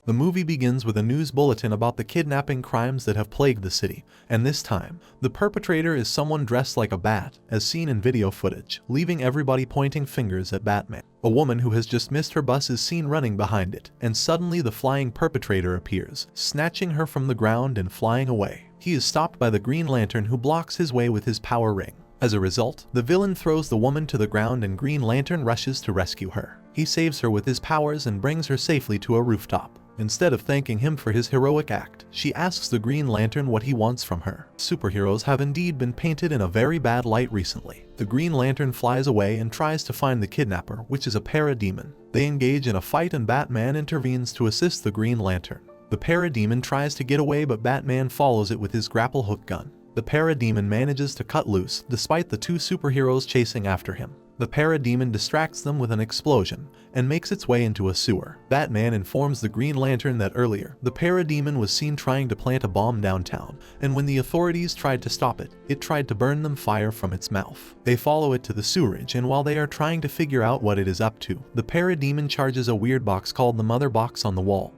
The movie begins with a news bulletin about the kidnapping crimes that have plagued the city, and this time, the perpetrator is someone dressed like a bat, as seen in video footage, leaving everybody pointing fingers at Batman. A woman who has just missed her bus is seen running behind it, and suddenly the flying perpetrator appears, snatching her from the ground and flying away. He is stopped by the Green Lantern, who blocks his way with his power ring. As a result, the villain throws the woman to the ground and Green Lantern rushes to rescue her. He saves her with his powers and brings her safely to a rooftop. Instead of thanking him for his heroic act, she asks the Green Lantern what he wants from her. Superheroes have indeed been painted in a very bad light recently. The Green Lantern flies away and tries to find the kidnapper, which is a parademon. They engage in a fight and Batman intervenes to assist the Green Lantern. The parademon tries to get away, but Batman follows it with his grapple hook gun. The parademon manages to cut loose, despite the two superheroes chasing after him. The parademon distracts them with an explosion and makes its way into a sewer. Batman informs the Green Lantern that earlier, the parademon was seen trying to plant a bomb downtown, and when the authorities tried to stop it, it tried to burn them fire from its mouth. They follow it to the sewerage, and while they are trying to figure out what it is up to, the parademon charges a weird box called the Mother Box on the wall.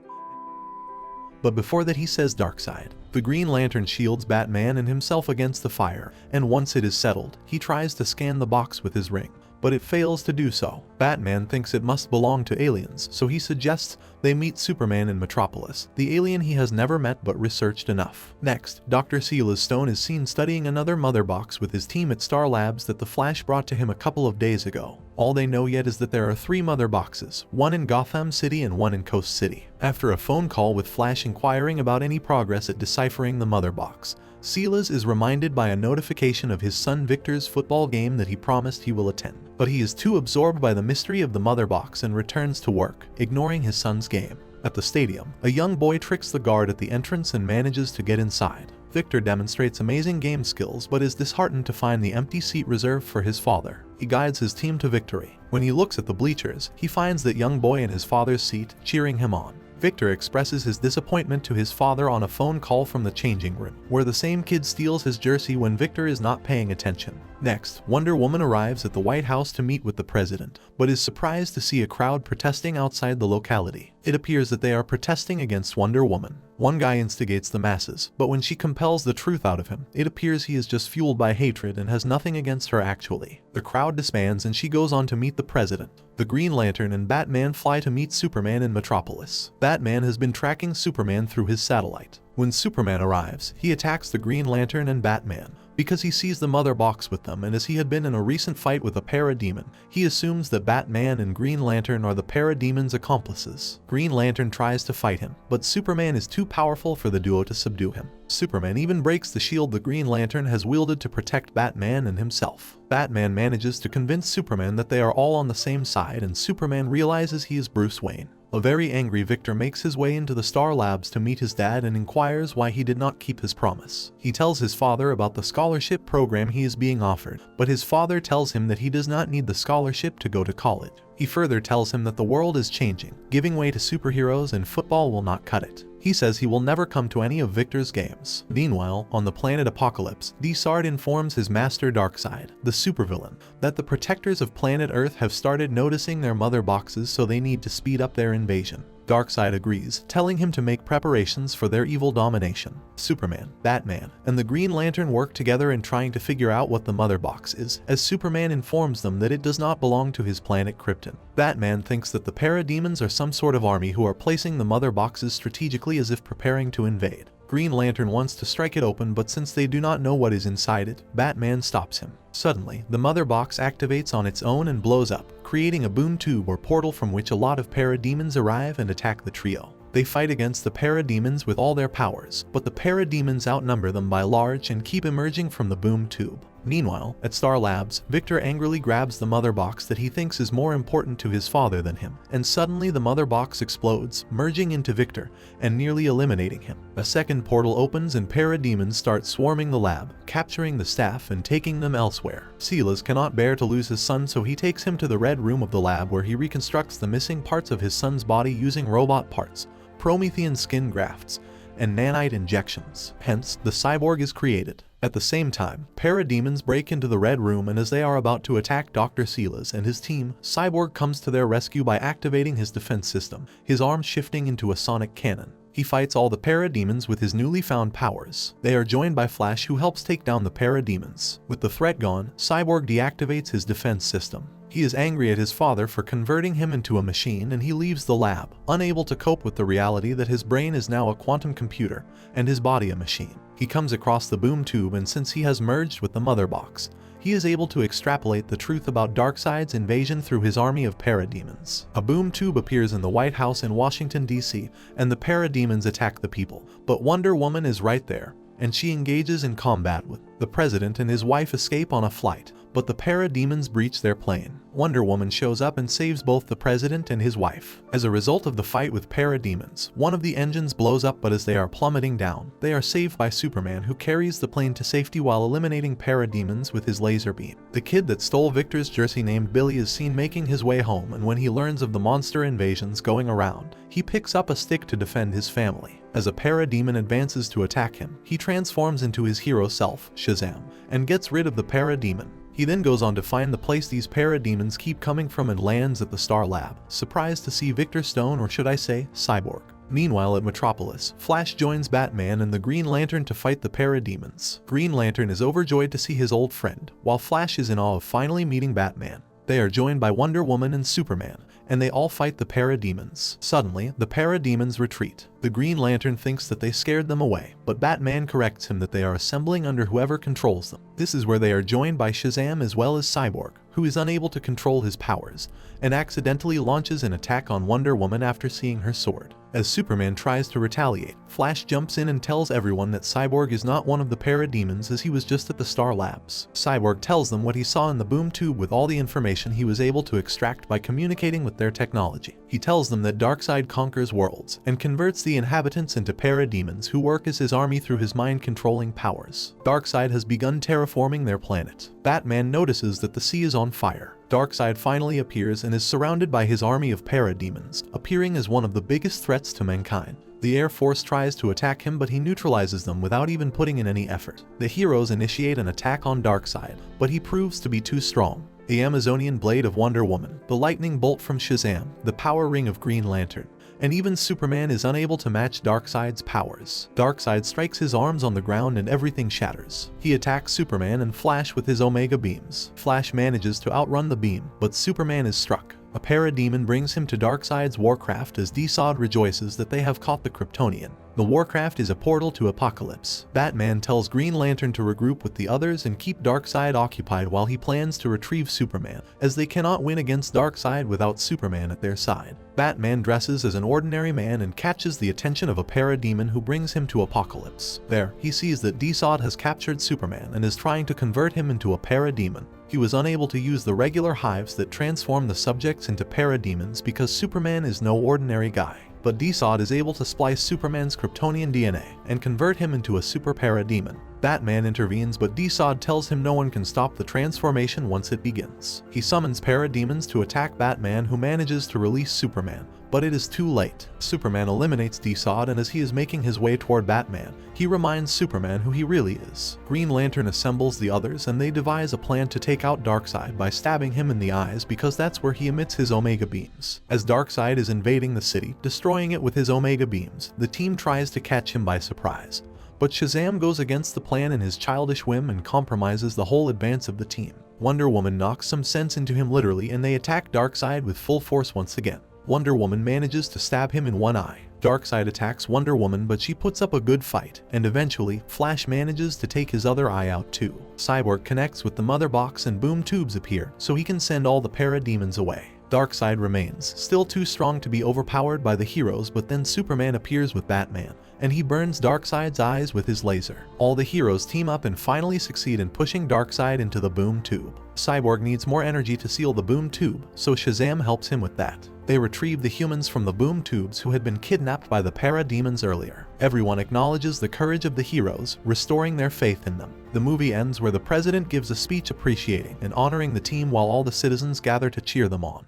But before that, he says Darkseid. The Green Lantern shields Batman and himself against the fire, and once it is settled, he tries to scan the box with his ring, but it fails to do so. Batman thinks it must belong to aliens, so he suggests they meet Superman in Metropolis, the alien he has never met but researched enough. Next, Dr. Silas Stone is seen studying another mother box with his team at Star Labs that the Flash brought to him a couple of days ago. All they know yet is that there are 3 mother boxes, one in Gotham City and one in Coast City. After a phone call with Flash inquiring about any progress at deciphering the mother box, Silas is reminded by a notification of his son Victor's football game that he promised he will attend. But he is too absorbed by the mystery of the mother box and returns to work, ignoring his son's game. At the stadium, a young boy tricks the guard at the entrance and manages to get inside. Victor demonstrates amazing game skills but is disheartened to find the empty seat reserved for his father. He guides his team to victory. When he looks at the bleachers, he finds that young boy in his father's seat, cheering him on. Victor expresses his disappointment to his father on a phone call from the changing room, where the same kid steals his jersey when Victor is not paying attention. Next, Wonder Woman arrives at the White House to meet with the president, but is surprised to see a crowd protesting outside the locality. It appears that they are protesting against Wonder Woman. One guy instigates the masses, but when she compels the truth out of him, it appears he is just fueled by hatred and has nothing against her actually. The crowd disbands and she goes on to meet the president. The Green Lantern and Batman fly to meet Superman in Metropolis. Batman has been tracking Superman through his satellite. When Superman arrives, he attacks the Green Lantern and Batman. Because he sees the mother box with them, and as he had been in a recent fight with a parademon, he assumes that Batman and Green Lantern are the parademon's accomplices. Green Lantern tries to fight him, but Superman is too powerful for the duo to subdue him. Superman even breaks the shield the Green Lantern has wielded to protect Batman and himself. Batman manages to convince Superman that they are all on the same side, and Superman realizes he is Bruce Wayne. A very angry Victor makes his way into the Star Labs to meet his dad and inquires why he did not keep his promise. He tells his father about the scholarship program he is being offered, but his father tells him that he does not need the scholarship to go to college. He further tells him that the world is changing, giving way to superheroes, and football will not cut it. He says he will never come to any of Victor's games. Meanwhile, on the planet Apocalypse, Darkseid informs his master Darkseid, the supervillain, that the protectors of planet Earth have started noticing their mother boxes, so they need to speed up their invasion. Darkseid agrees, telling him to make preparations for their evil domination. Superman, Batman, and the Green Lantern work together in trying to figure out what the mother box is, as Superman informs them that it does not belong to his planet Krypton. Batman thinks that the parademons are some sort of army who are placing the mother boxes strategically as if preparing to invade. Green Lantern wants to strike it open, but since they do not know what is inside it, Batman stops him. Suddenly, the mother box activates on its own and blows up, creating a boom tube or portal from which a lot of parademons arrive and attack the trio. They fight against the parademons with all their powers, but the parademons outnumber them by large and keep emerging from the boom tube. Meanwhile, at Star Labs, Victor angrily grabs the mother box that he thinks is more important to his father than him, and suddenly the mother box explodes, merging into Victor and nearly eliminating him. A second portal opens and parademons start swarming the lab, capturing the staff and taking them elsewhere. Silas cannot bear to lose his son, so he takes him to the red room of the lab where he reconstructs the missing parts of his son's body using robot parts, Promethean skin grafts, and nanite injections. Hence, the cyborg is created. At the same time, parademons break into the Red Room, and as they are about to attack Dr. Silas and his team, Cyborg comes to their rescue by activating his defense system, his arms shifting into a sonic cannon. He fights all the parademons with his newly found powers. They are joined by Flash, who helps take down the parademons. With the threat gone, Cyborg deactivates his defense system. He is angry at his father for converting him into a machine, and he leaves the lab, unable to cope with the reality that his brain is now a quantum computer and his body a machine. He comes across the boom tube, and since he has merged with the mother box, he is able to extrapolate the truth about Darkseid's invasion through his army of parademons. A boom tube appears in the White House in Washington, D.C., and the parademons attack the people. But Wonder Woman is right there, and she engages in combat with the president, and his wife escape on a flight, but the parademons breach their plane. Wonder Woman shows up and saves both the president and his wife. As a result of the fight with parademons, one of the engines blows up, but as they are plummeting down, they are saved by Superman, who carries the plane to safety while eliminating parademons with his laser beam. The kid that stole Victor's jersey named Billy is seen making his way home, and when he learns of the monster invasions going around, he picks up a stick to defend his family. As a parademon advances to attack him, he transforms into his hero self, Shazam, and gets rid of the parademon. He then goes on to find the place these parademons keep coming from and lands at the Star Lab, surprised to see Victor Stone, or should I say, Cyborg. Meanwhile at Metropolis, Flash joins Batman and the Green Lantern to fight the parademons. Green Lantern is overjoyed to see his old friend, while Flash is in awe of finally meeting Batman. They are joined by Wonder Woman and Superman, and they all fight the parademons. Suddenly, the parademons retreat. The Green Lantern thinks that they scared them away, but Batman corrects him that they are assembling under whoever controls them. This is where they are joined by Shazam as well as Cyborg, who is unable to control his powers, and accidentally launches an attack on Wonder Woman after seeing her sword. As Superman tries to retaliate, Flash jumps in and tells everyone that Cyborg is not one of the parademons, as he was just at the Star Labs. Cyborg tells them what he saw in the boom tube with all the information he was able to extract by communicating with their technology. He tells them that Darkseid conquers worlds and converts the inhabitants into parademons who work as his army through his mind-controlling powers. Darkseid has begun terraforming their planet. Batman notices that the sea is on fire. Darkseid finally appears and is surrounded by his army of parademons, appearing as one of the biggest threats to mankind. The Air Force tries to attack him, but he neutralizes them without even putting in any effort. The heroes initiate an attack on Darkseid, but he proves to be too strong. The Amazonian blade of Wonder Woman, the lightning bolt from Shazam, the power ring of Green Lantern, and even Superman is unable to match Darkseid's powers. Darkseid strikes his arms on the ground and everything shatters. He attacks Superman and Flash with his Omega beams. Flash manages to outrun the beam, but Superman is struck. A parademon brings him to Darkseid's Warcraft as Desaad rejoices that they have caught the Kryptonian. The Warcraft is a portal to Apocalypse. Batman tells Green Lantern to regroup with the others and keep Darkseid occupied while he plans to retrieve Superman, as they cannot win against Darkseid without Superman at their side. Batman dresses as an ordinary man and catches the attention of a parademon who brings him to Apocalypse. There, he sees that Desaad has captured Superman and is trying to convert him into a parademon. He was unable to use the regular hives that transform the subjects into parademons because Superman is no ordinary guy. But Desaad is able to splice Superman's Kryptonian DNA and convert him into a super parademon. Batman intervenes, but Desaad tells him no one can stop the transformation once it begins. He summons parademons to attack Batman, who manages to release Superman, but it is too late. Superman eliminates Desaad, and as he is making his way toward Batman, he reminds Superman who he really is. Green Lantern assembles the others, and they devise a plan to take out Darkseid by stabbing him in the eyes, because that's where he emits his Omega beams. As Darkseid is invading the city, destroying it with his Omega beams, the team tries to catch him by surprise. But Shazam goes against the plan in his childish whim and compromises the whole advance of the team. Wonder Woman knocks some sense into him literally, and they attack Darkseid with full force once again. Wonder Woman manages to stab him in one eye. Darkseid attacks Wonder Woman, but she puts up a good fight, and eventually, Flash manages to take his other eye out too. Cyborg connects with the mother box and boom tubes appear, so he can send all the parademons away. Darkseid remains, still too strong to be overpowered by the heroes, but then Superman appears with Batman, and he burns Darkseid's eyes with his laser. All the heroes team up and finally succeed in pushing Darkseid into the boom tube. Cyborg needs more energy to seal the boom tube, so Shazam helps him with that. They retrieve the humans from the boom tubes who had been kidnapped by the parademons earlier. Everyone acknowledges the courage of the heroes, restoring their faith in them. The movie ends where the president gives a speech appreciating and honoring the team while all the citizens gather to cheer them on.